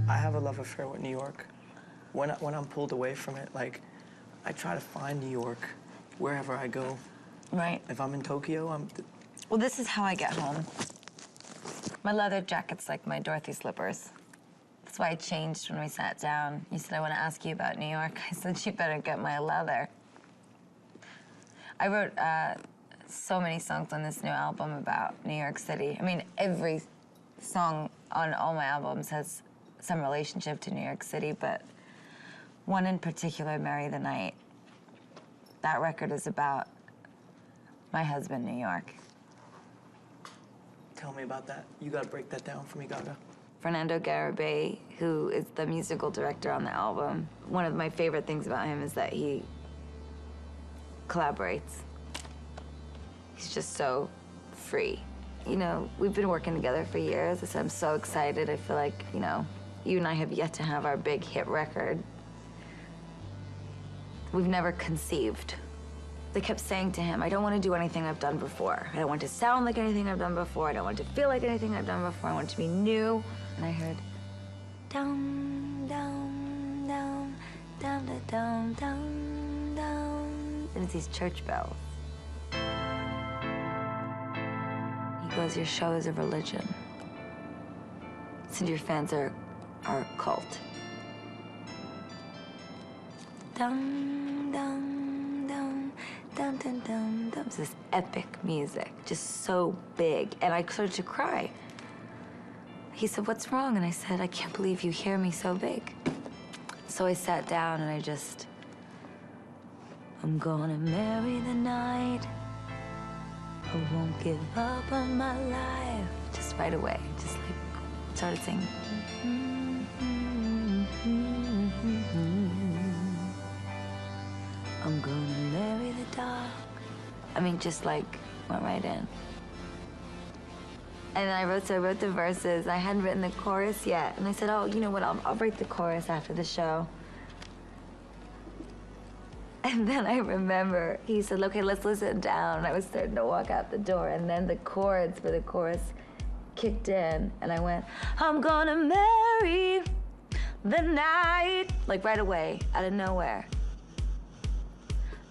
I have a love affair with New York. When I'm pulled away from it, like, I try to find New York wherever I go. Right. If I'm in Tokyo, Well, this is how I get home. My leather jacket's like my Dorothy slippers. That's why I changed when we sat down. You said, I want to ask you about New York. I said, you better get my leather. I wrote so many songs on this new album about New York City. I mean, every song on all my albums has some relationship to New York City, but one in particular, Marry the Night. That record is about my husband, New York. tell me about that. You gotta break that down for me, Gaga. Fernando Garibay, who is the musical director on the album, one of my favorite things about him is that he collaborates. He's just so free. You know, we've been working together for years. So I'm so excited. I feel like, you know, you and I have yet to have our big hit record. We've never conceived. They kept saying to him, I don't want to do anything I've done before. I don't want to sound like anything I've done before. I don't want to feel like anything I've done before. I want it to be new. And I heard, down, down, down, down, down, down, down. And it's these church bells. He goes, your show is a religion. So your fans are a cult. Dum, dum, dum, dum, dum, dum, dum. It's this epic music, just so big. And I started to cry. He said, what's wrong? And I said, I can't believe you hear me so big. So I sat down and I just, I'm gonna marry the night. I won't give up on my life. Just right away, just like started singing. I'm gonna marry the dark. I mean, just like went right in. And I wrote the verses. I hadn't written the chorus yet. And I said, oh, you know what, I'll write the chorus after the show. And then I remember, he said, okay, let's listen down. And I was starting to walk out the door. And then the chords for the chorus kicked in. And I went, I'm gonna marry the night. Like right away, out of nowhere.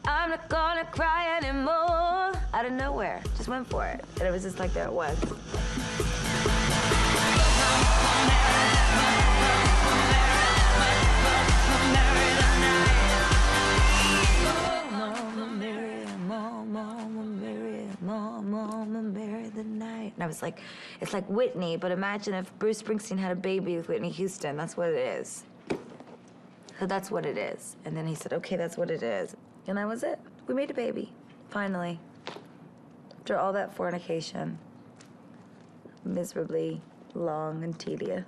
I'm not gonna cry anymore. Out of nowhere, just went for it. And it was just like, there it was. And I was like, it's like Whitney, but imagine if Bruce Springsteen had a baby with Whitney Houston. That's what it is. So that's what it is. And then he said, okay, that's what it is. And that was it. We made a baby, finally. After all that fornication, miserably long and tedious,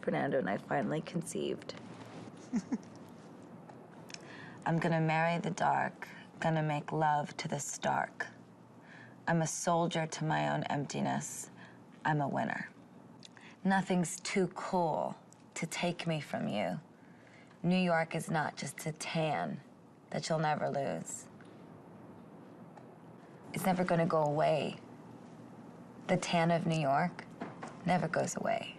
Fernando and I finally conceived. I'm gonna marry the dark, gonna make love to the stark. I'm a soldier to my own emptiness. I'm a winner. Nothing's too cool to take me from you. New York is not just a tan that you'll never lose. It's never gonna go away. The tan of New York never goes away.